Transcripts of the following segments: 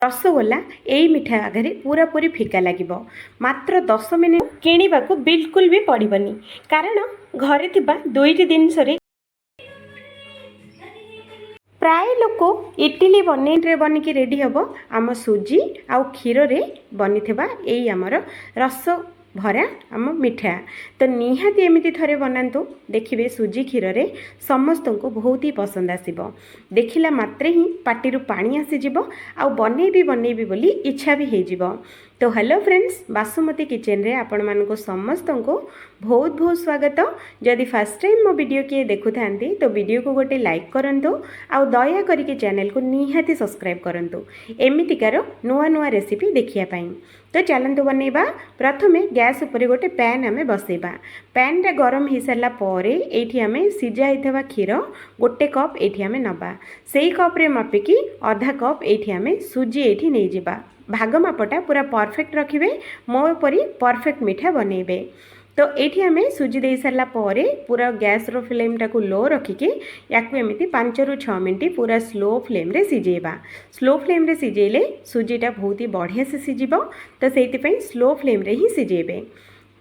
रसगोला यही मिठा आगे पूरा पूरी फिका लगे मात्र 10 मिनिट किणवा बिल्कुल भी पड़ोनी कारण घरे थिबा दुईटी जिनस प्राय लोक इडली बने बनिकी रेडी हम आम सुजी आउ क्षीर रे बनी यही आमर रस भरा आम मिठा तो निहाती एमती थे बनातु देखिए सुजी क्षीर रे समस्त को बहुत ही पसंद आसब देखला मात्रे ही पाटिरु पानी आसीज आ बनैबी बोली इच्छा भी हो। तो हेलो फ्रेंड्स बासुमती किचन रे आपण मानको समस्त को बहुत बहुत स्वागत। जदि फर्स्ट टाइम मो वीडियो किए देखु थांती तो वीडियो को गोटे लाइक करंतु आ दया करके चैनल को निहाती सब्सक्राइब करंतु एमितिकार नुआ नुआ रेसिपी देखिया पाई। तो चलतु बनैबा प्रथमे गैस उपरे गोटे पैन आमे बसैबा पैन रे गरम हो सारा पर एठी आमे सिझा होइथबा क्षीर गोटे कप एठी आमे नबा सेही कप रे मापिकी आधा कप एठी आमे सुजी एठी नै जिबा भाग मापटा पूरा परफेक्ट रखिबे मो परी परफेक्ट मिठा बनैबे। तो ये आम सुजी दे सारा पर पूरा गैस रो फ्लेम टाको लो रखिकी याकू एमती 5 ରୁ 6 मिनट पूरा स्लो फ्लेम रे सिझेबा। स्लो फ्लेम रे सिझेले सुजीटा बहुत ही बढ़िया से सिझिब तो से स्लो फ्लेम रे ही सिझेबे।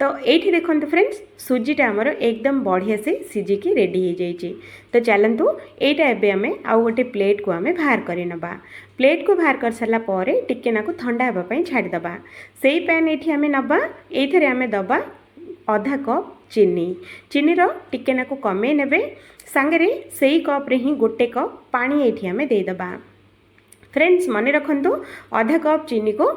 तो ये देखो फ्रेंड्स सुजीटा आमर एकदम बढ़िया से सिझिकी रेडी हो जाइए। तो चलतु यहाँ एवं आम आउ गोटे प्लेट को आम बाहर कर नबा प्लेट को बाहर कर सारा पर टिके नाकु ठंडा होगापाई छाड़ीदबा से पैन ये आम नबा ये आम दबा आधा कप चीनी टिके नाकु कमे नेबे सांगरे से कप रे ही गोटे कप पानी ये आम देदबा। फ्रेंड्स मन रखु आधा कप चीनी को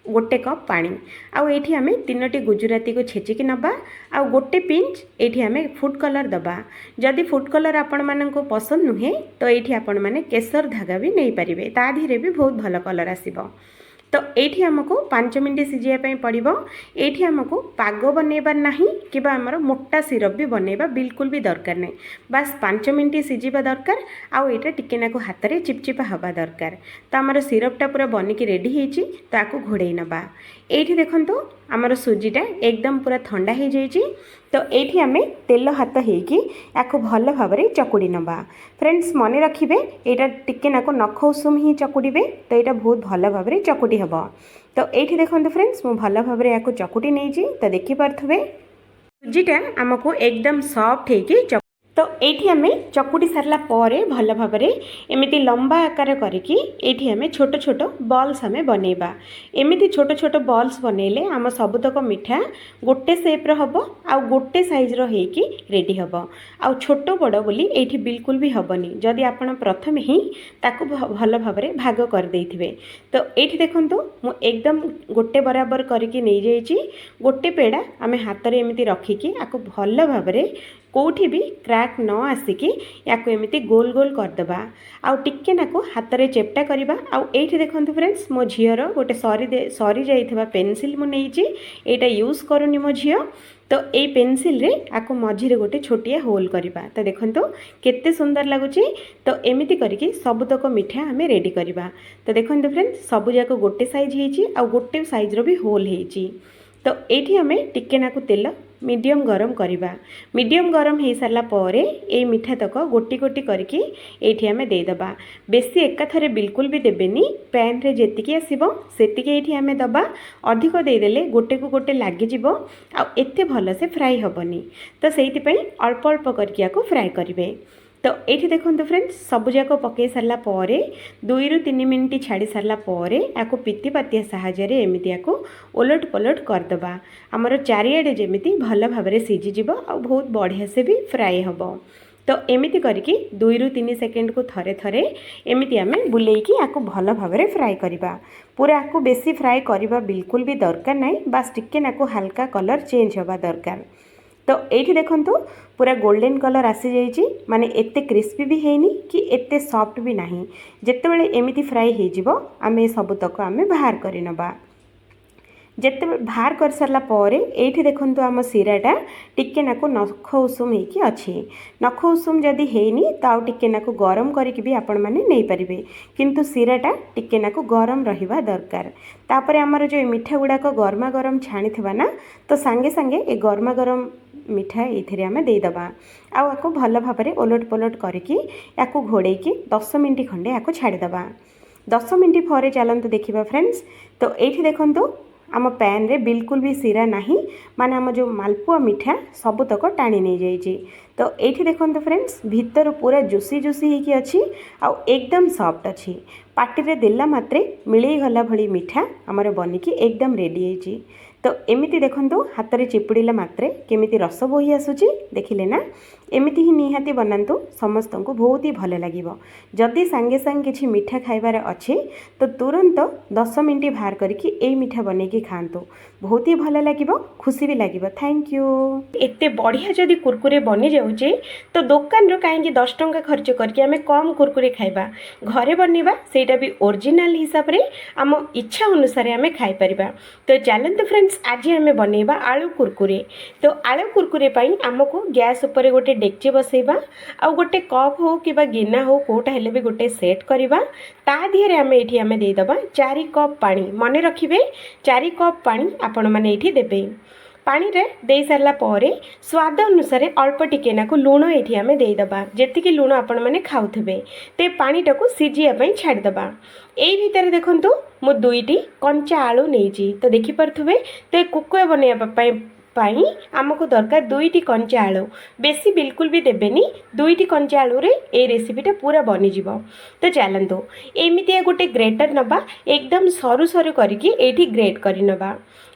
गोटे कप पानी आउ एठी आमे 3टी गुजराती को छेचिकी नबा आउ गोटे पिंच एठी आमे फूड कलर दबा। जदि फूड कलर आपण माननको पसंद नुहे तो एठी आपण माने केसर धागा भी नहीं पारिबे ता धीरे भी बहुत भल कलर आसीबो। तो ये आमको 5 मिनट सिझाई पड़ो ये आमको पाग बनैबार नहीं कि आमर मोटा सिरप भी बनैबा बिल्कुल भी दरकार नहीं बास 5 मिनट सिझा दरकार आउ यहाँ टिकेनाको हाथ में चिपचिपा हवा दरकार। तो आमर सिरपटा पूरा बनिकी रेडी होती ताकू घोड़े नबा। ये देखो आमर सुजीटा एकदम पूरा ठंडा हो जाइए। तो ये आम तेल हाथ हो भल भाव चकुड़ी नबा। फ्रेंड्स मन रखिए यहाँ टिके नाको नख उषुम ही चकुड़े तो यहाँ बहुत भल भाव चकुटी हम। तो ये देखो फ्रेंड्स मुझे भल भाव या चकुटी नहीं तो देखिपे सुजीटा आमको एकदम सॉफ्ट हो। तो ये आम चकुटी सारा पर भल भाव एमती लंबा आकार करके आम छोट छोट बॉल्स आम बनैबा। एमती छोट छोट बॉल्स बनैले आम सबुतक मिठा गोटे सेप्र हम आउ गोटे साइज्र होइकी रेडी हम आउ छोट बड़ बोली ये बिल्कुल भी हेनी जदि आपण प्रथम ही ताकू भल भाव भाग कर देइथिबे। तो ये देखंतु मु एकदम गोटे बराबर करके नहीं जाइए गोटे पेड़ा आम हाथ में एमती रखिकी आकु भल भाव कौटी भी क्रैक न आसिकी याकू एमती गोल गोल करदबा आउ टिके नाकू हाथ में चेप्टा करवा। आउ ये देखो फ्रेंड्स मो झीर गोटे सरी जाइथिबा पेनसिल मु नेइची एटा यूज करूनी मो झील। तो ये पेनसिल रे आकु मझिरे गोटे छोटिया होल करवा। तो देखंतु केते सुंदर लगुच। तो एमिति करके सबुतक मिठा आम रेडी करवा। तो देखंतु फ्रेंड्स सबु जाक गोटे साइज होइची आउ गोटे साइज्र भी होल होइची। तो ये आम टिके नाकु तेल मीडियम गरम करवा। मीडियम गरम हो सारा पर ये मिठा तक गोटी गोटी करके ये आम देदबा बेसी एकाथरे बिल्कुल भी देबेनी पैन रे जेतिकी आसीबो सेतिकी ये आम दबा अधिक देदेले गोटे को गोटे लागिजिबो आ एते भल से फ्राई हेबनी। तो सेइति पई अल्प अल्प करके याको फ्राई करिवे। तो ये देखो फ्रेंड्स सबुजाक पकई सारा पर 2 ରୁ 3 मिनट छाड़ी सारा पर या पिति पातिया साहाय्य एमती या ओलट पलट करदबा आमर चारिआडे जमीती भल भाव सीझीज आ बहुत बढ़िया से भी फ्राए हम। तो एमती करके 2 ରୁ 3 सेकेंड को थरे थरे एमती आम बुलेकी या भल भाव फ्राए करवा। पूरा आपको बेसी फ्राए करवा बिल्कुल भी दरकार नहीं बास टिके नाकु हल्का कलर चेंज होगा दरकार। तो ये देखंतु पूरा गोल्डन कलर आसी जाइए माने एते क्रिस्पी भी हैनी कि एते सॉफ्ट भी नहीं। जेतेबेले एमिति फ्राई हो जिवो आमे सबुतक आमे बाहर करि नबा। जेते बाहर कर सारा पर ये देखंतु आम सिराटा टिके नाकु नख उषुम होइकी अच्छी। नख उषुम जदि हैनी तो टिके नाकु गरम करके भी आपण माने नहीं पारिबे किंतु सिराटा टिके नाकु गरम रहिबा दरकार। तापर आमर जो मिठा गुड़ाक गरमा गरम छाणी थिबा ना तो सांगे सांगे ए गरमा गरम मिठा ये आम देदबा आको भल भाव ओलट पलट करके या घोड़े 10 मिनट खंडे या छाड़ीदबा। 10 मिनिट पर चलते देखा फ्रेंड्स। तो ये देखो आम पैन रे बिल्कुल भी सिरा नहीं, माने आम जो मालपुआ मिठा सबुतक टाणी नहीं जाइए। तो ये देखो फ्रेंड्स भीतर पूरा जुसी जुसी होगी अच्छी आउ एकदम सॉफ्ट अच्छी, पार्टी रे देला मात्रे मिलई गला भली मिठा आमर बनिकी एकदम रेडी होइछि। तो एमिति देखंतु हाथ रे चिपुड़िला मात्रे केमिति रस बोही आसुची देखिले ना, एमिति ही निहाती बनातु समस्त को बहुत ही भल लगिवो। जदि सांगे सांगे किछि मिठा खाइबार अच्छे तो तुरंत 10 मिनिट बाहर करके ए मिठा बनेकी खातु, बहुत ही भल लगिवो, खुशी भी लगिवो। Thank you. एते बढ़िया जदि कुरकुरे बनी जाउचे तो दुकान रो काहेकि 10 टंका खर्च करके आमे कम कुरकुरे खाइबा, घरे बनेबा सेटा भी ओरिजिनल हिसाब रे आम इच्छा अनुसार आमे खाइ परिबा। तो चलंतु फ्रेंड्स आज आमे बनेबा आलू कुरकुरे। तो आलू कुरकुरे पाई आमको गैस ऊपर गोटे डेक्ची बसैबा आ गोटे कप हो कि गिना हो कोटा हेले भी गोटे सेट करवा, ता दिहरे आमे एठी आमे दे दबा 4 कप पानी। मने रखिबे 4 कप पानी आपण माने एठी देबे। पानी रे दे सारला परे स्वाद अनुसार अल्प टिके नाकु लूण एठी आमे दे दबा, जेतिकी लूण आपण माने खाउथबे ते पानी टाकू सिजिया पई छाड़ दबा। एई भितर देखंतु मु 2टी कंचा आलू नेइची, तो देखि परथुबे ते कुकुए बनेबा पाई आमको दरकार 2टी कंचा आलू, बेसी बिल्कुल भी देबेनी। 2टी कंचा आलू रे ए रेसिपीटा पूरा बनी जिवो। तो चलंतु एमितिया गोटे ग्रेटर नबा, एकदम सरू सरू करके एठी ग्रेट करि नबा।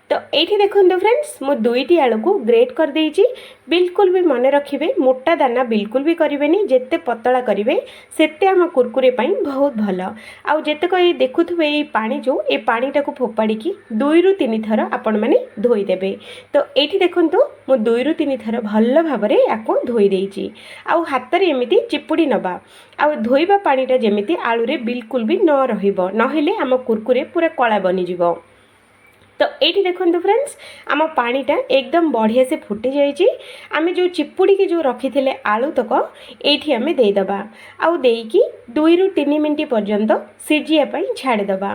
तो ये देखो फ्रेंड्स मु 2टी आलू को ग्रेट कर देइची। बिल्कुल भी मन रखिबे मोटा दाना बिल्कुल भी करिवेनी, जेते पतला करिवे सेते आम कुरकुरे पाई बहुत भल। आउ जेतेक ये देखुथुबे ये पानी जो ए पानीटा को फोपाड़ी की 2 रु 3 थर आपण माने धोई देबे। तो एठी देखंतु मु 2 रु 3 थर भल भाबरे याको धोई देइची। आउ हाथ रे एमिति चिपुड़ी नबा, आउ धोइबा पानीटा जेमिति आलू रे बिल्कुल भी न रहिबो, नहेले आम कुरकुरे पूरा कला बनी जिवो। तो ये देखो फ्रेंड्स आम पानीटा एकदम बढ़िया से फुटी जाइए। आम जो चिपुड़ी के जो रखी थे आलू तक ये आम देदबा, आउ देकी 2 रु 3 मिनिट पर्यंत सिझियापाई छाड़ीदबा,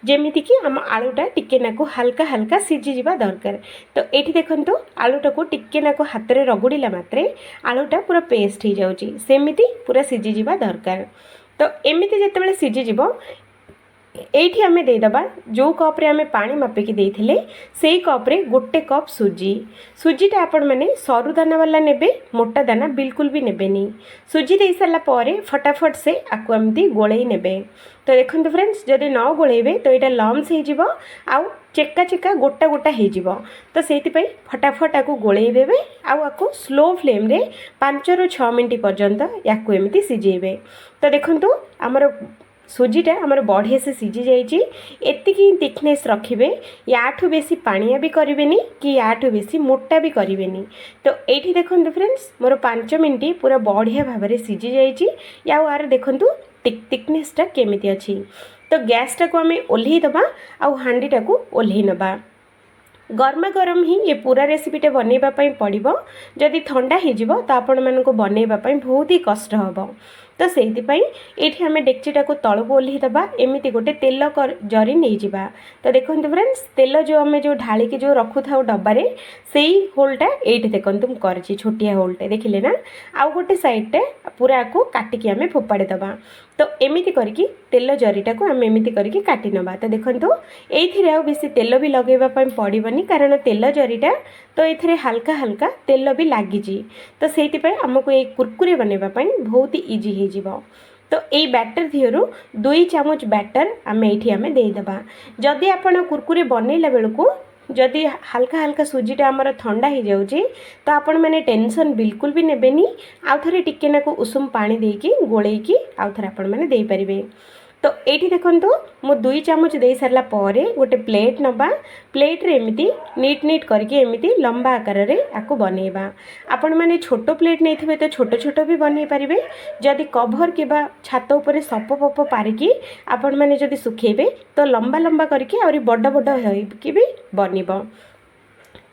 जेमिति कि आम आलूटा टिके नाकु हल्का हल्का सिझी जावा दरकार। तो ये देखो आलूटा को टिके नाकु हाथ में रगुड़िला मात्रे आलूटा पूरा पेस्ट हो जाउची, सेमिति पूरा सिझी जावा दरकार। तो एमिति जेतेबेले सिझी जिवो एठी आमे देदबा जो कप रे आमे पानी मापिकी देइथिले सेई कप रे गोटे कप सुजी। सुजीटा आपण माने सरू दाना वाला नेबे, मोटा दाना बिल्कुल भी नेबेनी। सुजी दे सारला परे फटाफट से आकु एमती गोळेई नेबे। तो देखंतु फ्रेंड्स जदि न गोळेबे तो एटा लम्स हे जिवो आउ चेका चेका गोटा गोटा हे जिवो। तो सेति पई फटाफट आकु गोळेई देबे आउ आकु स्लो फ्लेम रे 5 रु 6 मिनिट पर्यंत याकु एमती सिजेबे। तो देखंतु हमर सुजीटा आमर बढ़िया से सिझी जाइए। एतिकी थिकनेस रखिए, याठू बेसी पानिया भी करेनि कि याठू बेसी मोटा भी करेनि। तो ये देखो फ्रेंड्स मोर 5 मिनिट पूरा बढ़िया भाव में सिझी जाइए। यार देखु थिकनेसटा केमिति अच्छी। तो गैसटा को आम ओल्है दबा आउ हांडीटा को ओल्है नबा। गर्मा गरम ही ये पूरा रेसिपीटा बनैवाई पड़ो, जदि ठंडा हो तो आपण मानक बनैवाई बहुत ही कष्ट हम। तो से ये आम डेक्चीटा को तल को ओल्है दबा, एमती गोटे तेल जरी नहीं जावा। तो देखो फ्रेंड्स तेल जो आम जो ढालिकी जो रखु था डब्बारे से होलटा ये देखो कर छोटिया होलटे देखिले ना। आउ गोटे साइडटे पूरा को काटिकी आम फोपाड़ी दबा। तो एमती करके तेल जरीटा को आम एमती करके काटी नबा। तो देखो ये बेसी तेल भी लगेवाई पड़ोनी, कारण तेल जरीटा तो ये हल्का हल्का तेल भी लगी। तो से आमको ये कुरकुरे बनैवाई बहुत इजी हो। तो ये बैटर दिहरु 2 चामच बैटर आम ये आम देदबा। जदि आपण कुरकुरे बनैला बेलू जदि हल्का हल्का सुजीटा आमर ठंडा हो जाऊँगी तो आपण मैंने टेंशन बिल्कुल भी नेबेनी। आउ थे टिके नाकु उषुम पानी देकी गोलेकी आउ थे आपण मैंने दे पारिबे। तो ये देखो मु 2 चामच दे सारला परे गोटे प्लेट नबा। प्लेट रे एमती नीट नीट करके एमती लंबा आकार रे आकु बनैबा। आपण माने छोट प्लेट नहीं थे तो छोट छोट भी बनै पारिबे। जदि कभर किबा छात ऊपर सप पप पारिकी आपण माने जदि सुखेबे तो लंबा लंबा करके और बड़ बड़ होइकी भी बनिबो।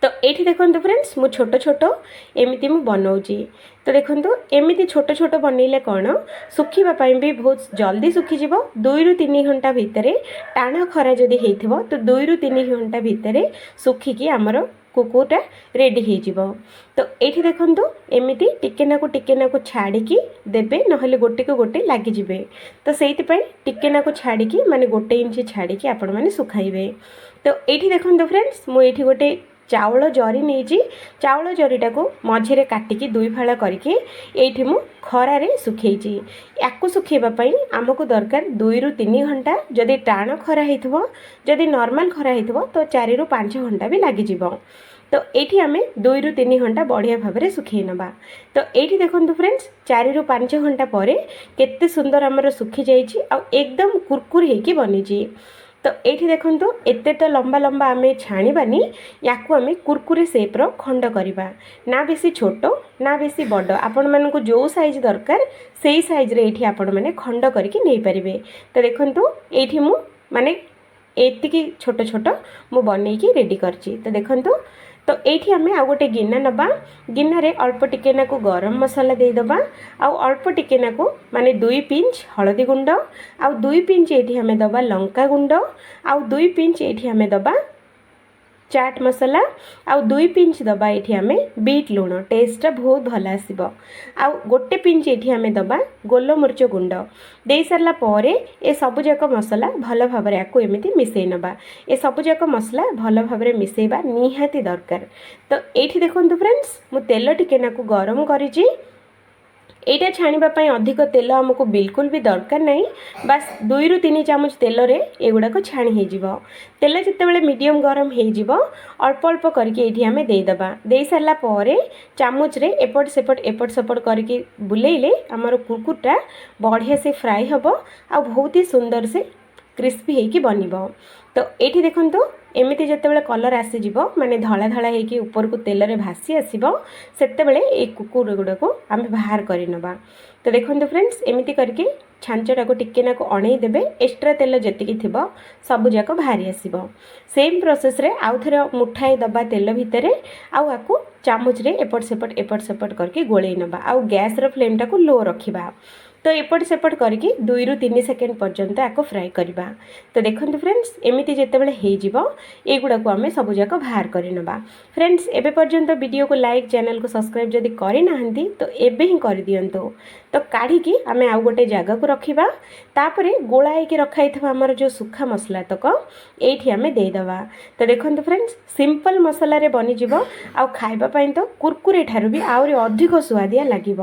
तो ये देखो फ्रेंड्स मु छोट छोट एमती मु बनाऊँगी। तो देखो एमती छोट छोट बनइले कौन सुखापी भी बहुत जल्दी सुखीज। 2 रु 3 घंटा भितर टाण खरा जदि होइथिबो तो 2 रु 3 घंटा भितर सुखिकी आमर कुकुरटा रेडी हो। तो ये देखो एमती टिके नाकु छाड़ी देवे ना गोटे को गोटे लगिजे। तो से टिके छाड़ी माने 1 इंच छाड़ी आपण मैंने सुखाइबे। तो ये देखो फ्रेंड्स मुझे गोटे चाउल जरी नहीं चाउल जरीटा को मझे काटिकी 2 फाड़ करके ये मु खरारे सुखेची। या सुखेवाई आमको दरकार 2 ରୁ 3 घंटा जदि टाण खरा हो जदि नॉर्मल खरा हो तो 4 ରୁ 5 घंटा भी लगिज। तो ये आम 2 ରୁ 3 घंटा बढ़िया भाव में सुखई नवा। तो ये देखो फ्रेंड्स 4 ରୁ 5 घंटा पर केते सुंदर आमर सुखी जाइए आ एकदम कुरकुर होगी बनी। तो ये देखो एते तो लंबा लंबा आम छाणी या आम कुरकुरे सेप्र खंड करवा ना बेसी छोट ना बेसी बड़ आपण मानक जो साइज दरकार से ही साइज रे ये आपण मैंने खंड करके नहीं पारे। तो देखो ये मु माने एतिकी छोट छोट मु बन रेडी करची। तो देखो तो ये आम आ गोटे गिना नबा गिनारे अल्प टिके नाकु गरम मसला देदेबा आउ अल्प टिके नाकु माने 2 पिंच हलदी गुंड आउ 2 पिंच ये आम दबा लंका गुंड आउ 2 पिंच ये आम दबा चाट मसला आउ 2 पिंच दबा ये आम बीट लुण टेस्टा बहुत भल आसब आउ 1 पिंच ये आम दबा गोलमरीच गुंड दे सारा पर ए सबुजाक मसला भल भाव में एमती मिसई नबा। ए सबुजाक मसला भल भाव में मिसईबा निहाती दरकार। तो ये देखो फ्रेंड्स मु तेल टिके नाकु गरम करिछि। यहाँ छाणी अधिक तेल आमको बिल्कुल भी दरकार नहीं। बास 2 ରୁ 3 चामच तेल रे एगुड़ाक छाणी हो। तेल जितेबाला मीडियम गरम हो अल्प अल्प करके ये आम देदेबा। दे सारा पर चामच रे एपट सेपट करके बुलेइले आमर कुरकुरटा बढ़िया से फ्राए हम आ बहुत ही सुंदर से क्रिस्पी होगी बन। तो ये देखो एमती जितेबाला कलर आसीज माने धला धला होगी ऊपर को तेल रे भासी आसब सेतेबेले ए कुकुर गुड़ाक आम बाहर कर नबा। तो देखो फ्रेंड्स एमती करके छांचटा को टिके नाको अणई देबे एक्स्ट्रा तेल जतिकी थिबो सब जाक बाहरी आसीब। सेम प्रोसेस रे आउ थरे मुठाए दबा तेल भितरे आउ आकु चामच रे एपट सेपट करके गोळेई नबा आउ गैस रो फ्लेम टाको लो रखिबा। तो एपट सेपट करके 2 ରୁ 3 सेकेंड पर्यंत आको फ्राए करवा। तो देखो फ्रेंड्स एमती जितेबाला होगुड़ा को आम सबुजाक बाहर कर नबा। फ्रेंड्स एबे पर्यंत वीडियो को लाइक चैनल को सब्सक्राइब जदि करना तो एबे ही कर दियंतु। तो काढ़ी आम आउ गोटे जगह को रखा तापरे गोलाई रखाई आमर जो सुखा मसला तक ये आम देदेबा। तो देखो फ्रेंड्स सिंपल मसला रे बनीज आउ खाइबापी तो कुरकुरे ठारू भी आहरी अधिक सुआदिया लगे।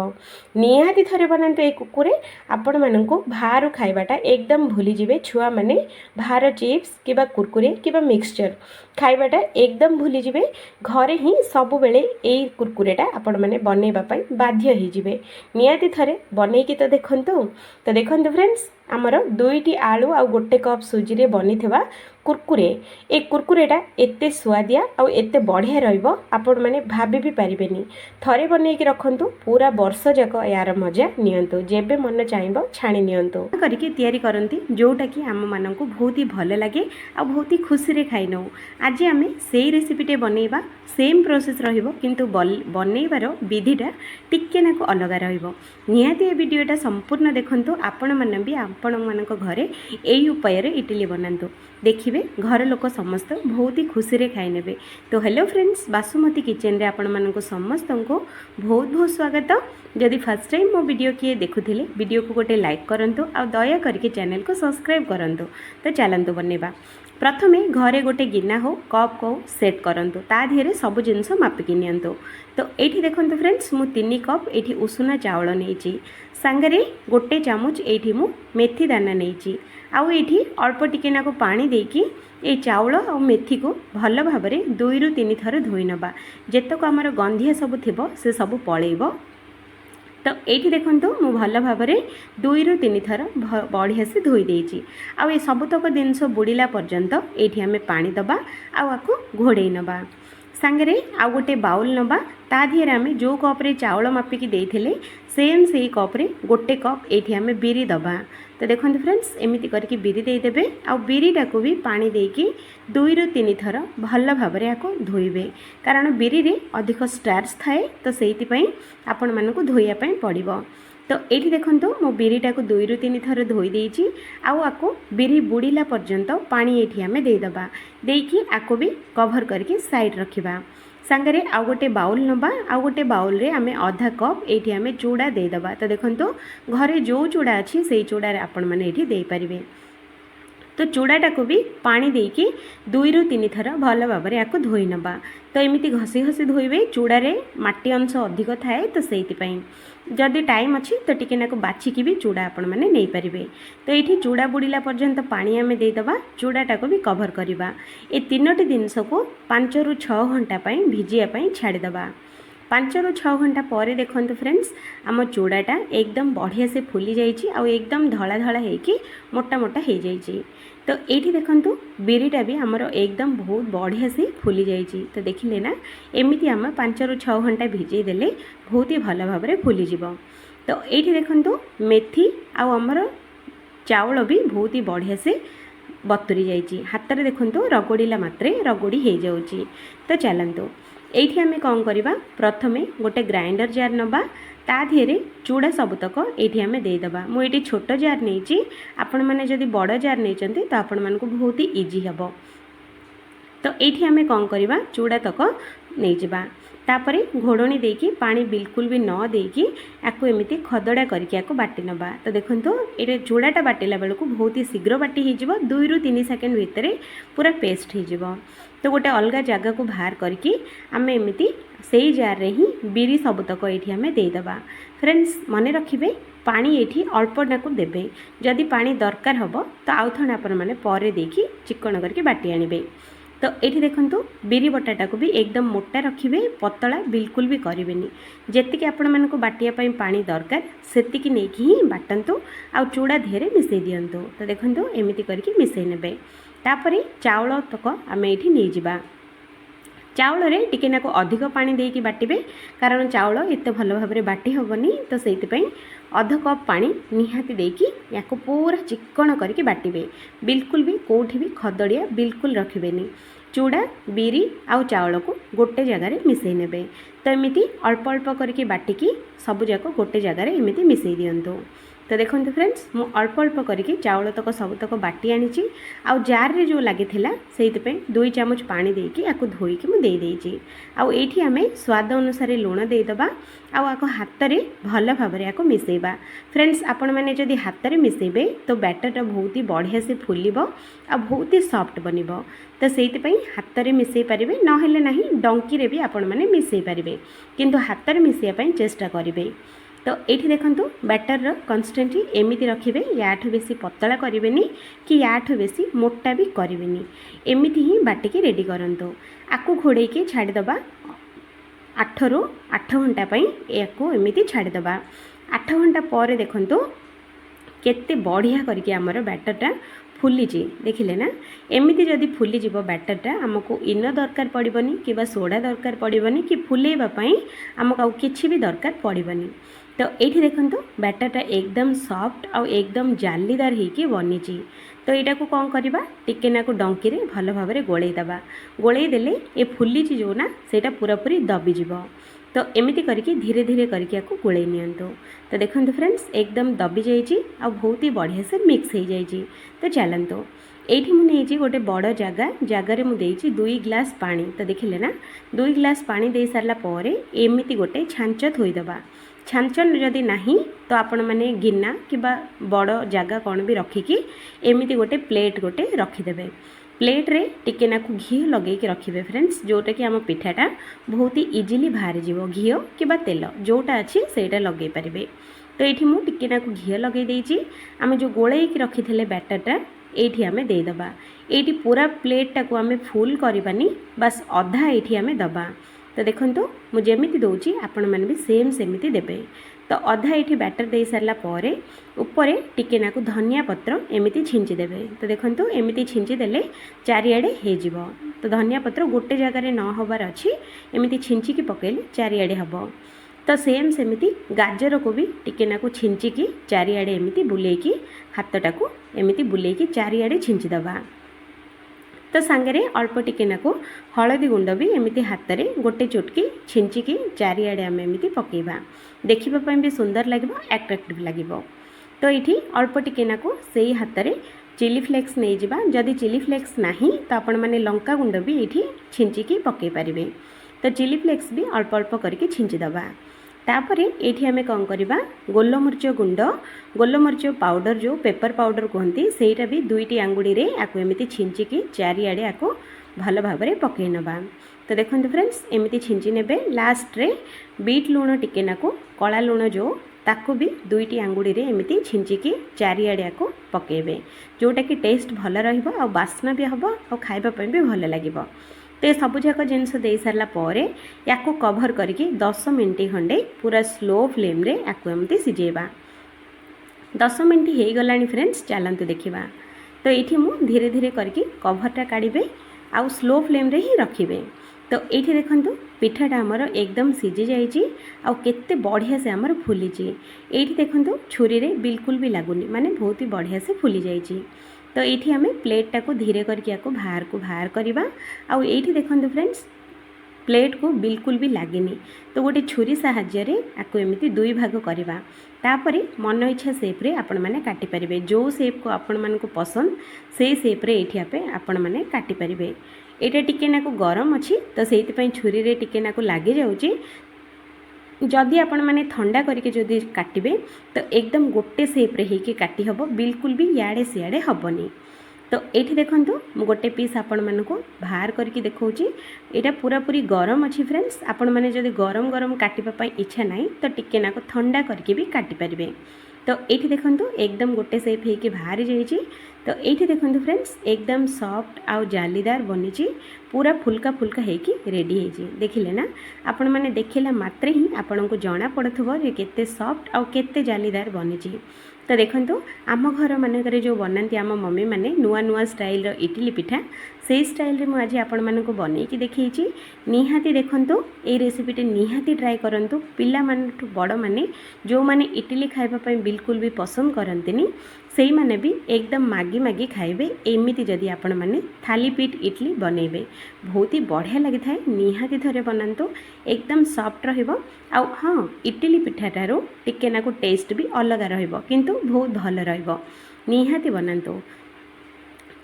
निहाती थरे बनाते ये कुकुरे आपण मानक बाहर खाइबाटा एकदम भूली जिवे। छुआ माने बाहर चिप्स किबा कुरकुरे किबा मिक्सचर खाइबाटा एकदम भूली जिवे। घरे ही सब बेले ए कुरकुरेटा आपण माने बनैबा पई बाध्य हो जिवे। नियाती थरे बनैकी तो देखंतु। तो देखंतु फ्रेंड्स आमर 2टी आलू आ 1 कप सुजी रे बनीथिबा कुरकुरे ए कुरकुरेटा एते सुआदिया आउ एते बढ़िया रहिबो आपण माने भाबी भी पारिबेनी। थरे बनैकी रखंतु पूरा वर्ष जाक यार मजा नियंतु जेबे मन चाहिबो छाणी नियंतु करके तयारी करंती जोटा कि आम मानक बहुत ही भल लगे आ बहुत ही खुशी रे खाइ नौ। आज आम सेई रेसिपीटे बनैबा सेम प्रोसेस रहिबो किंतु बनैबार विधिटा टिके नाको अलग रहिबो। निहाती ए वीडियोटा संपूर्ण देखंतु आपण माने भी आपण मानक घरे एई उपाय रे इडली बनांतु देखिए घर लोक समस्त बहुत ही खुशी रे खाई नेबे। तो हेलो फ्रेंड्स बासुमती किचन रे आपण मानक समस्त को बहुत बहुत स्वागत। जदि फर्स्ट टाइम मो वीडियो किए देखुथिले वीडियो को गोटे लाइक करंतु आ दया करके चैनल को सब्सक्राइब करंतु। तो चलंतु बनेबा। प्रथमे घरे गोटे गिना हो कप को सेट करंतु ता धीरे सब जिनस मापिकी नियंतु। तो एठी देखंतु फ्रेंड्स मु 3 कप एठी उषुना चावल नेइची सांगरे 1 चामच एठी मु मेथी दाना नेइची आउ एठी अल्प टिके नाको पानी देकी ए चाउल आ मेथी को भल भाव में 2 ରୁ 3 थर धोई नबा। जेतक आमर गंधिया सब थिबो से सब पळेइबो। तो ये देखो मु भल भाव में 2 ରୁ 3 थर बढ़िया से धोई देइची आउ ए सबतक जिनस बुड़ीला पर्यंत ये आम पानी दबा आउ घोड़े नबा। सांगरे आउ गोटे बाउल नबा ता धीरे आम जो कप्रे चाउल मापिकी देइथिले सेम से कप्रे 1 कप ये आम बिरी दबा। तो देखो फ्रेंड्स एमती करके बिरी देदेबे आउ बिरीटा को भी पानी देकी 2 ରୁ 3 थर भल भाव में धोइबे कारण बिरी रे अधिक स्टार्च थाए। तो सेइति पई आपण मानकु धोइया पई पड़िबो। तो ये देखो मो बिरीटा को 2 ରୁ 3 थर धोई देइछि आउ आको बिरी बुड़ीला पर्यंत पानी एठी आमे देदेबा देकी आको भी कवर करके साइड रखिबा सांगरे आउ गोटे बाउल नबा आउ गोटे बाउल रे आमे आधा कप एठी आमे चूड़ा देदेबा तो देखंतो घरे जो चूड़ा अछि सेई चूड़ा रे आपण माने एठी देई परिबे तो चूड़ाटा को भी पानी देकी 2 ରୁ 3 थर भल भाव में आपको धोई नबा तो एमती घसी घसी धोइबे चूड़ारे माटी अंश अधिक थाए तो सेइतिपई जदि टाइम अच्छी तो टिके नाको बाछिकी भी चूड़ा आपण माने नहीं पारिबे तो ये चूड़ा बुड़ीला पर्यंत पानी आमे देदेबा चूड़ाटा को भी कवर करवा ए 3टी जिनस को 5 ରୁ 6 घंटा भिजिया छाड़ीदबा 5 ରୁ 6 घंटा पर देखो फ्रेंड्स आम चूड़ाटा एकदम बढ़िया से फुली जाइए आ एकदम धला धला होगी मोटा मोटा हो जाइए तो ये देखो बिरीटा भी आमर एकदम बहुत बढ़िया से फुली जाइए तो देखिले ना एमती आम 5 ରୁ 6 घंटा भिजई देले बहुत ही भल भाव में फुलीज तो ये देखो मेथी आमर चाउल भी बहुत ही बढ़िया से बतुरी जाइए हाथ में देखो रगड़िला मात्रे रगड़ी हो जाऊँगी तो चलतु ये आम कौन करवा प्रथमे गोटे ग्राइंडर जार नबा ता धीरे चूड़ा सबुतक ये आम देदेबा मुझे छोट जार नहीं आपण मैंने जदि बड़ जार नहीं तो आपण मानक बहुत ही इजी हम तो ये आम कौन करवा चूड़ा तक नहीं जावा तापरे घोड़नी देकी पानी बिल्कुल भी न देकी आपको एमती खदड़ा करके बाटी नबा तो देखो ये चूड़ाटा बाटिला बेलू बहुत ही शीघ्र बाटी हो 2 ରୁ 3 सेकेंड भितर पूरा पेस्ट हो तो गोटे अलग जगह को बाहर करके आम एमती से जार रे ही बिरी सबुतक ये आम देदेबा फ्रेंड्स मन रखिए पानी ये अल्प नाकू देबे जदि पानी दरकार हम तो आउ थे आपण मैंने पर देकी चिकन करके बाटी आनिबे तो ये देखो बिरी बटाटा को भी एकदम मोटा रखिए पतला बिल्कुल भी करेंगे जी आपण मानक बाटियापाई पानी दरकार सेतिकी नहीं ही बाटंतु आ चूड़ा धेरे मिसई दिंतु तो देखो एमती करके मिसई ने तापरे चाउल तक आम ये नहीं जावा चाउल रे टिके नाको अधिक पानी देकी बाटिबे कारण चाउल एत भल भाव में बाटी हेबनी तो से अध कप पानी निहाती देकी या पूरा चिकन करके बाटिबे बिल्कुल भी कोठी भी खदड़िया बिल्कुल रखिबेनी चूड़ा बिरी आउ चाउल को गोटे जगार मिसई नेबे तो एमती अल्प अल्प करके बाटिकी सबु जाक गोटे जगार एमती मिसई दियंतु तो देखो फ्रेंड्स मु अल्प अल्प करके चाउल तक सबुतक बाटी आनी आउ जार रे जो लगी से 2 चामच पानी देकी या धोईकी मुझे देदेची आउ ये आम स्वाद अनुसार लुण देदेबा आको हाथ में भल भाव में मिसेबा फ्रेंड्स आपण मैंने जदि हाथ में मिसेबे तो बैटरटा बहुत ही बढ़िया से फुलिब आ बहुत ही सॉफ्ट बनिब तो से हाथ में मिसई पारे ना डंकी भी आपण मैंने मिसई पारे किंतु हाथ में मिसैया चेष्टा करेंगे तो ये देखो बैटर कंसिस्टेंसी एमती रखिए याठू बेसी पतला करेंगे कि याठू बेसी मोटा भी करेंगे एमती ही बाटिकी रेडी करंतु आपको घोड़े छाड़ीदबा 8 ରୁ 8 घंटा या एमती छाड़ीदबा 8 घंटा पर देखो केते बढ़िया करके आमर बैटरटा फुलीची देखिले ना एमती जदि फुलीज बैटरटा आमको इन दरकार पड़बनी कि सोडा दरकार पड़बनी कि फुलेवाई आमको आउ किछि भी दरकार पड़बनी तो ये देखो बैटरटा एकदम सॉफ्ट आ एकदम जालीदार होगी बनी तो यहाँ को कौन करवा टिके नाकू डंकी रे भल भाव में गोलैदेबा गोलैदेले ये फुलीची जो ना सेटा पूरा पूरी दबिज तो एमती करके धीरे धीरे करके गोलै नियंतु तो देखो फ्रेंड्स एकदम दबी जाइए आ बहुत ही बढ़िया से मिक्स हो जाइए तो चलतु ये मुझे गोटे बड़ जगार मुझे 2 ग्लास पानी तो देखिले ना 2 ग्लास पानी दे सारापर एमती गोटे छांच थोईदबा छांच जदि नहीं तो आपण मैंने गिना कि बड़ जगह कौन भी रखिकी एमती गोटे प्लेट गोटे रखिदेवे प्लेट रे टिके नाकू घी लगे रखिए फ्रेंड्स जोटा कि आम पिठाटा बहुत ही इजिली बाहरी जीव घी कि तेल जोटा अच्छी से लगे पारे तो ये मुझे टिके नाकू घी लगे देइछि आम जो गोलैकी रखी बैटरटा ये आम देदेबा ये पूरा प्लेटा को आम फुल करवानी बस अधा ये आम दबा तो देखो मुझे दौची आपण मैंने भी सेम सेमती देबे तो अधा ये बैटर दे सारा पर ऊपर टिके नाकू धनिया पत्र एमती छिंची देबे तो देखो एमती छिंची देले चारिआडे हो तो धनिया पत्र गोटे जगार न होबार अच्छी एमती छिंचिकी पकेले चारिआडे हम तो सेम सेमती गाजर को भी टिके नाकू छिंचिकी चारिआडे एमती बुलेकी हाथटा को एमती बुलेकी चारिआडे छिंची दबा तो सांगे अल्प टिके नाकु हलदी गुंड भी एमती हाथ में गोटे चुटकी छिंचिकी चारिआडे आम एमती पकेबा देखा भी सुंदर लगे अट्राक्टिव लगे। तो ये अल्प टिके नाकु से हाथ में चिली फ्लेक्स नहीं जावा जदि चिली फ्लेक्स नहीं तो आपण मैंने लंका गुंड भी ये छिंचिकी पकई पारे। तो चिली फ्लेक्स भी अल्प अल्प करके छिंचिदबा। तापर ये आम कौन करवा गोलमरीच गुंड गोलमरीच पाउडर जो पेपर पाउडर कहती सेटा भी दुईटी आंगुड़ी रे आको एमती छिंचिकी चारिआडे आको भल भाव में पकई नबा। तो देखो फ्रेंड्स एमती छिंची नेबे लास्ट रे बीट लुण टिके नाको कला लुण जो ताको भी दुईटी आंगुड़ी रे एमती छिंचिकी चारिआडे आको पकेबे जोटा कि टेस्ट भल रहिबो आ बास्ना भी हबो आ खाइबा पई भी भल लागिबो। तो ये सबुजाक जिनस दे सारा पर या कभर करके 10 मिनट खंडे पूरा स्लो फ्लेम रे याको एमती सिझेबा। 10 मिनट हो गलानी फ्रेंड्स चलतु देखा। तो ये मु धीरे धीरे करके कभरटा काढ़े आउ स्लो फ्लेम रे ही रखिबे। तो ये देखंतु पिठाटा आमर एकदम सिझी जाइए आउ केते बढ़िया से आमर फुली ये देखंतु छुरी रे बिल्कुल भी लगुनि माने बहुत ही बढ़िया से फुली जाइए। तो ये आम प्लेटा को धीरे करके बाहर करवा आउ ये देखंतु फ्रेंड्स प्लेट को बिल्कुल भी लगे तो गोटे छुरी साहाय्य आपको एमती दुई भाग करवा तापर मन इच्छा सेप्रे आपण मैंने काटिपारे जो सेप को आपण मन को पसंद से सेप्रे ये आपण मैंने काटिपारे। यहाँ टिके नाकु गरम अच्छी तो से छुरी रे टिके नाकु लगे जाऊँगी जदि आपण मैंने ठंडा करके जदि काटिबे तो एकदम गोटे सेप्रे होके काटी हबो बिल्कुल भी याडे सियाडे हबनी। तो ये देखंतु मु गोटे पीस आपण मानक बाहर करके देखौची एटा पूरा पूरी गरम अच्छी फ्रेंड्स आपण मैंने जदि गरम गरम काटिबा इच्छा नहीं तो टिके नाकु ठंडा करके भी काटि पारिबे। तो ये देखंतु एकदम गोटे सेप होके बाहर जाइए। तो ये देखंतु फ्रेंड्स एकदम सॉफ्ट आउ जालीदार बनी पूरा फुल्का फुल्का होकी रेडी है देखिले ना आपण मैंने देखला मात्रे ही आपण को जना पड़थबो जे केते सॉफ्ट आउ केते जालीदार बनी। तो देखंतु आम घर मानक जो बनाती आम मम्मी मैंने नुआ नुआ स्टाइल इडली पिठा से स्टाइल में आज आपण मानक बनईकी देखी निहाती देखंतु ये रेसिपीटे निहाती ट्राए करंतु पिला मानठु बड़ माने जो माने इडली खाइबा पई बिल्कुल भी पसंद करंतिनी सेई माने भी एकदम मागी मागी खाइबे एमिति जदि आपण माने थाली पीठ इडली बनइबे बहुत ही बढ़िया लगी थाए निहाती थरे बनांतु एकदम सॉफ्ट रहिबो आ हाँ इडली पिठाटारो टिके नाको टेस्ट भी अलग रहिबो किंतु बहुत भल रहिबो निहाती बनांतु।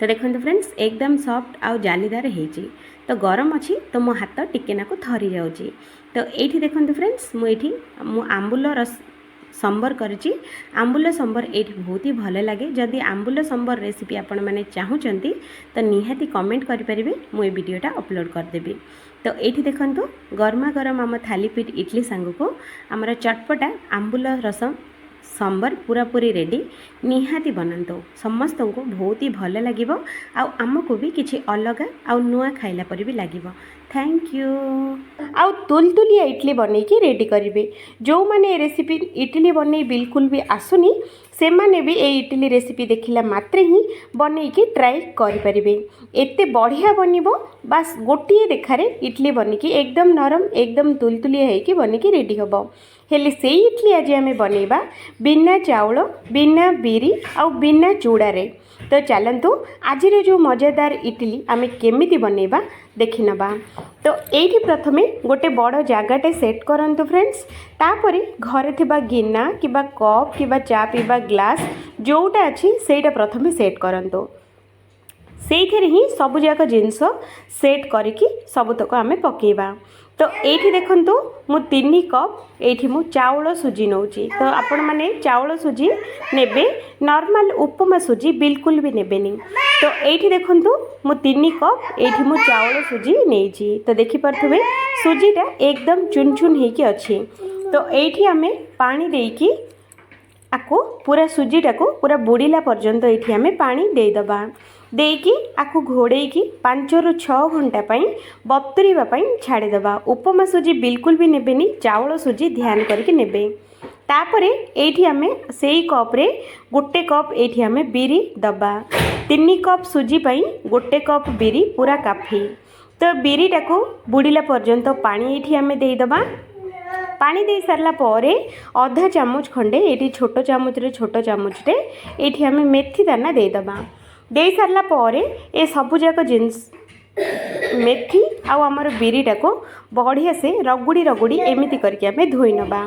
तो देखो फ्रेंड्स एकदम सॉफ्ट आउ जालीदार होती तो गरम अच्छी तो मो हाथ टिके नाको थरी जाऊँगी। तो ये देखो फ्रेंड्स मुझे आंबुल रस संबर करी आंबुल संबर ये बहुत ही भल लगे जदि आंबुल संबर रेसिपी आपण मैंने चाहूँगी तो निहाती कमेंट करें मुझे वीडियोटा अपलोड करदेवी। तो ये देखो गरमा गरम आम थाली पीठ इडली सांग को आमर चटपटा आंबुल रसम संबर पूरा पूरी रेडी निहाती बनातो समस्त को बहुत ही भल लगे आमको भी किसी अलग आउ नुआ खाइला पर भी लगे। Thank you. आउ तुलतुलिया इडली बनईकी रेडी करेंगे जो मैंने रेसिपी इडली बनई बिल्कुल भी आसुनी से माने भी ये इडली रेसिपी देखला मात्रे ही बनईकी ट्राई करें एते बढ़िया बनइबो बास गोटे देखारे इडली बनिकी एकदम नरम एकदम तुलतुलिया होइकी बनिकी रेडी हबो। हेले से इडली आज आम बनइबा बिना चाउल बिना बिरी आउ बिना चूड़ारे। तो चलतु आज जो मजेदार इडली आम केमिति बनइबा देखि नबा। तो ये प्रथमे गोटे बड़ जगाटे सेट करंतु फ्रेंड्स तापरे घरे थिबा गिना किबा कप किबा चा पीबा ग्लास जोटा अच्छी सेटा प्रथमे सेट करंतु से ही सबुजाक जिनस सेट करिकी सबुतक आम पकेबा। तो ये देखंतु मु 3 कप ये मु चाउल सुजी नौची। तो आपण माने चाउल सुजी नेबे नॉर्मल उपमा सुजी बिल्कुल भी नेबेनी। तो ये देखंतु मु 3 कप ये मु चाउल सुजी नेइची। तो देखि परथबे सुजीटा एकदम चुन चुन हेकी अछि। तो ये आम पानी देकी आको पूरा सुजीटा को पूरा बुड़ीला पर्यंत ये आम पानी देदबा देकी आको घोड़ेकी 5 ରୁ 6 घंटा बतुरीवाई छाड़ीदबा। उपमा सुजी बिल्कुल भी नेबेनी चाउल सुजी ध्यान करके नेबे। तापरे ये आम से कप्रे गोटे कप ये आम बिरी दबा 3 कप सुजी पाई गोटे कप बिरी पूरा काफी। तो बिरीटा को बुड़ीला पर्यंत पानी ये आम देदबा। पानी दे सारला परे आधा चामच खंडे ये छोट चामच रे ये आम मेथी दाना देदबा। दे सारा पर ए सबुजाक जिनस मेथी आउ आमर बिरीटा को बढ़िया से रगुड़ी रगुड़ी एमती करके आम धोई नवा।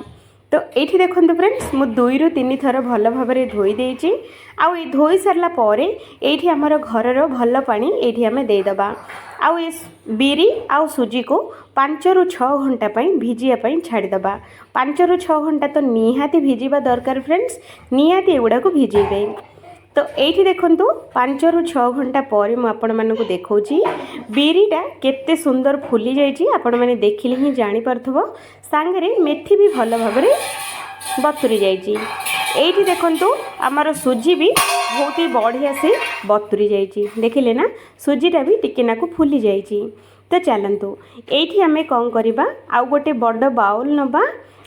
तो ये देखो फ्रेंड्स मु 2 ରୁ 3 थर भल भाव धोई देची आउ ये धोई सारा पर ये आमर घर भल पानी ये आम देदेबा आउ ये बिरी आउ सुजी को 5 ରୁ 6 घंटा भिजिया छाड़ीदबा। 5 ରୁ 6 घंटा तो निहाती भिजिबा दरकार फ्रेंड्स, निहाती एगुड़ा को भिजेबे। तो ये देखु 5 ରୁ 6 घंटा पर मुझे देखा बिरीटा केते सुंदर फुली जाइए, आपण मैंने देखिले ही जानीपरथब। सांगरे मेथी भी भल भाव बतुरी जाइए। ये देखु आमर सुजी भी बहुत ही बढ़िया से बतुरी जाइए, देखिले ना सुजीटा भी टिकेनाकू फुली जाइए। तो चलतु ये आम कौन करवा आउ गोटे बड़ बाउल नवा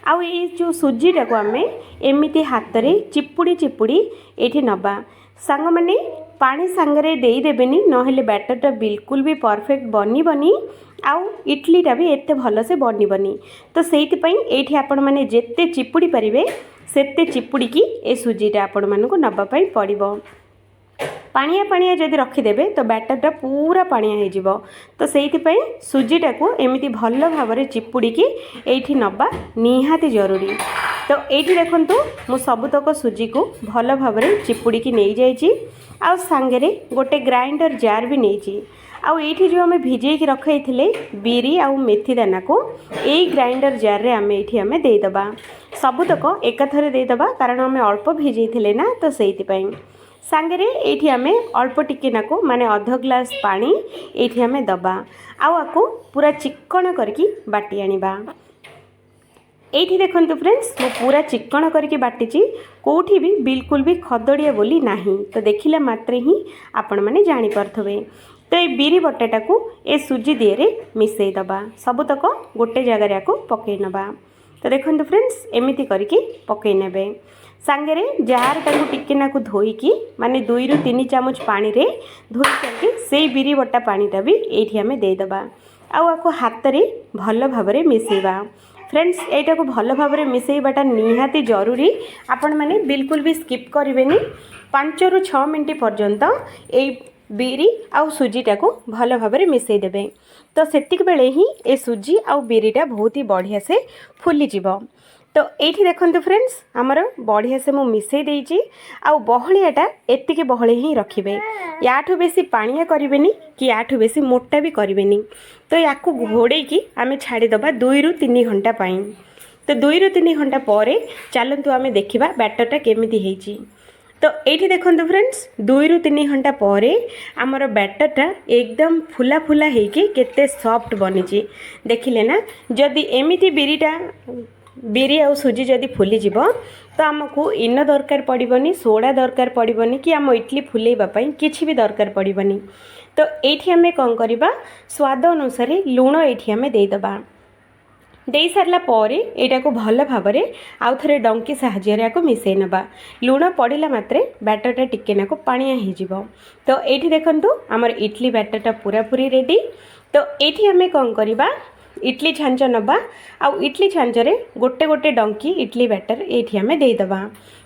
आउ ये जो सुजीटा को आम एमती हाथ में चिपुड़ी चिपुड़ी ये नवा। सांग मैंने पानी सांगरे देदेवेनि नहेले बैटरटा बिल्कुल भी परफेक्ट बनबनी आउ इडलीटा भी एते भल से बनबनी। तो से ये आपण मैंने जेते चिपुड़ी पारे सेते चिपुड़ी की ए सुजीटा आपण मानक नवापाई पड़ो। पानिया पानिया जदि रखिदेवे तो बैटरटा पूरा पानिया हो। तो से सुजीटा को एमती भल भाव चिपुड़ी की ये नवा निहाती जरूरी। तो ये देखु मु सबुतक सुजी को भल भाव चिपुड़ी की नहीं जाइए आउ सांगरे गोटे ग्राइंडर जार भी नहीं आउ ये जो आम भिजे रखी बिरी आउ मेथी दाना को यही ग्राइंडर जार रे आम ये आम देदेबा। सबुतक एकाथरे देदेबा कारण आम अल्प भिजे ना। तो से सांगरे ये आम अल्प टिके नाको माने अध ग्लास पानी ये आम दबा आउ आको पूरा चिक्कण करके बाटी आनिबा। ये देखु फ्रेंड्स मु पूरा चिक्कण करके बाटी कौटी भी बिल्कुल भी खदड़िया बोली नहीं। तो देखिला मात्रे ही आपण मैंने जानीपरथबे। तो ये बिरी बटाटा को ए सुजी दिए मिसई दबा, सबुतक गोटे जगार को पकई नबा। तो देखो फ्रेंड्स एमती करके पकई नेबे। सांगरे जार टाकू टिके नाकू धोईकी माने 2 ରୁ 3 चामच पानी रे धोई करके से बिरी बटा पानीटा भी ये आम देदेबा आउ आको हाथ रे भल भाव मिसेबा। फ्रेंड्स यहाँ को भल भाव मिसेबाटा निहाती जरूरी, आपण मैंने बिल्कुल भी स्किप करेंगे। 5 ରୁ 6 मिनट पर्यंत ये बिरी आउ सुजीटा को भल भाव मिसई देबे। तो सेतिक बेले ही ए सुजी आउ बिरीटा बहुत ही बढ़िया से फुली जीवो। तो ये देखो फ्रेंड्स आमर बढ़िया से मु मिसई देइची आउ बहलियाटा एतिके बहले ही रखिबे, याठू बेसी पानिया करिवेनी कि याठू बेसी मोटा भी करिवेनी। तो याकू घोड़े की आमे छाड़ी दबा 2 ରୁ 3 घंटा पाई। तो 2 ରୁ 3 घंटा पर चलतु आमे देखिबा बैटरटा केमिति हेची। तो ये देखो फ्रेंड्स 2 ରୁ 3 घंटा पर आमर बैटरटा एकदम फुला फुला हेकी केते सॉफ्ट बनीची, देखिले ना। जदि एमिति बिरी आउ सुजी जदि फुली जीव तो आमको इन दरकार पड़बनी, सोडा दरकार पड़बनी कि आम इडली फुलेबा पई किछि भी दरकार पड़बनी। तो ये आम कौन करवा स्वाद अनुसार लुण ये आम देदेबा। दे सारा पर यहाँ को भल भाव आउ थे डंकी साहाय्य मिसई नवा। लुण पड़ला मात्रे बैटरटा टिके नाको पानिया हो। तो ये देखु आमर इडली बैटरटा पूरा पूरी रेडी। तो ये आम कौन करवा इडली छांच नवा आउ इडली छांचरे गोटे गोटे डंकी इडली बैटर ये आम देदेबा।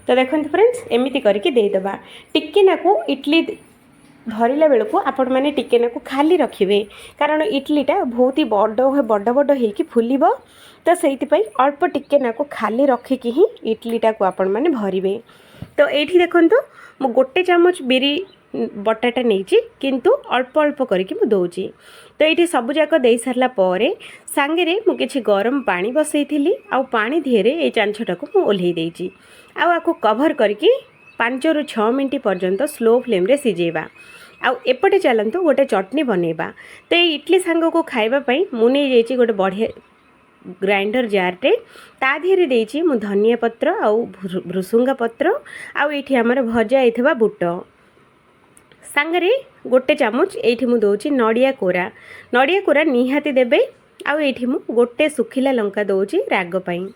तो देखो फ्रेंड्स एमती करके देदेबा। टिके नाको इडली धरला बेलू आपण मैंने टिके नाको खाली रखिए कारण इडलीटा बहुत ही बड़ बड़ होगी फुलब। तो से अल्प टिके नाको खाली रखिकी ही इडलीटा को आपण मैंने भरवे। तो ये देखो मु गोटे चामच बिरी बटाटा नहीं किंतु अल्प अल्प करके मु दौची। तो ये सबुजाक दे सारा पर सांगे मुझे गरम पानी बसई थी आउ पानी धीरे ये चांछटा को मुझे ओल्हे देची आउ आको कभर करके 5 ରୁ 6 मिनट पर्यंत स्लो फ्लेम रे सिझेबा। आउ एपटे चलतु गोटे चटनी बनैबा। तो ये इडली सांग को खाइबापी मुझे जाइए गोटे बढ़िया ग्राइंडर जारे ता धीरे देची मु धनिया पत्र आउ भृसुंगा पत्र आउ ये आमर भजा होता बुट सांगरे गोटे चामच ये मु दौची नड़िया कोरा निहाती देबे। आउ ये मु गोटे सुखिला लंका दौची राग पाई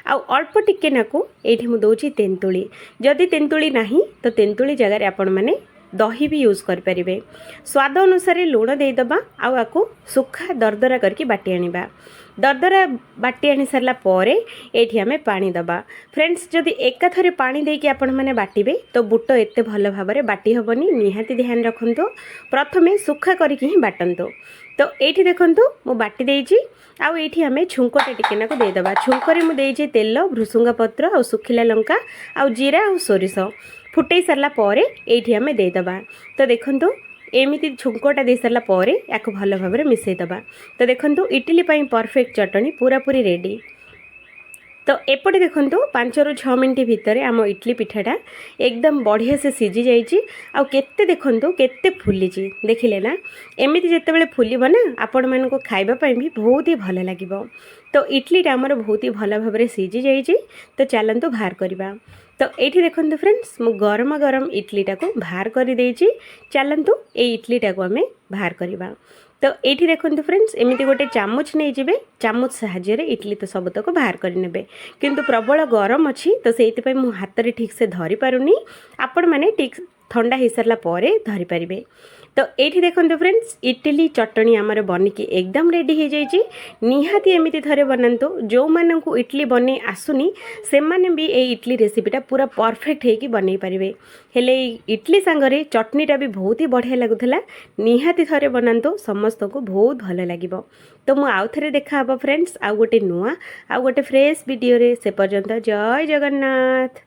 आउ अल्प टिके नाकू ये मु दौची तेंतुली। जदि तेंतुली नाही तो तेंतुली जगह आपण मैंने दही भी यूज करें। स्वाद अनुसार लुण देदेबा आउ सुखा दरदरा करके बाटी आनिबा। दरदरा बाटी आनी सारा पर ये आम पानी दबा। फ्रेंड्स जदि एकाथरे पानी देके आपण मैंने बाटे तो बुट एत भल भाव में बाटी हेनी, निहाती ध्यान रखु प्रथमे सुखा करके ही बाटंतु। तो ये देखूँ मु बाटी देजी आउ ये आम छुंकटे टिकेनाक देदेबा। छुंकरे मुझे तेल भृसुंगा पत्र आ सुखिला लंका आ जीरा आ सोरिष फुटे सारा पर ये आम देदेबा। तो देखूँ एमती छुंकटा दे सारा पर या भल भाव में मिसईदबा। तो देखूँ इडली परफेक्ट चटनी पूरा पूरी रेडी। तो एपटे देखूँ 5 ରୁ 6 मिनट भितर आम इडली पिठाटा एकदम बढ़िया से सीझी जाइए। आउ केते देखूँ केते फुली देखिले ना, एमती जितेबाला फुलब ना आपण मान खावाई भी बहुत ही भल लगे। तो इडलीटा आमर बहुत ही भल भाव में सीझी जाइए। तो चलतु बाहर करवा। तो ये देखो फ्रेंड्स मु गरम गरम इडलीटा को बाहर कर देछि। चलतु ये इडलीटा को आम बाहर करवा। तो ये देखो फ्रेंड्स एमती गोटे चामच नहीं जाए, चामच साहाय्य इडली तो सब तक बाहर करने किंतु प्रबल गरम अच्छी तो से मु हाथ में ठीक से धरी पारुनी। आपण मैंने ठीक ठंडा हो सारा पर धरी पारे। तो ये देखो फ्रेंड्स इडली चटनी आमर बनिकी एकदम रेडी हो जाइए। निहाती एमती थरे बनातु। जो मानू इडली बने आसुनी से माने भी ये इडली रेसिपीटा पूरा परफेक्ट होगी बन पारे। हेले इडली सांगरे चटनीटा भी बहुत ही बढ़िया लगुला। निहाती थरे बनातु, समस्त को बहुत भल लगे। तो मु आउ थे देखा फ्रेंड्स आउ गोटे नुआ आउ गोटे फ्रेश वीडियो रे। से पर्यंत जय जगन्नाथ।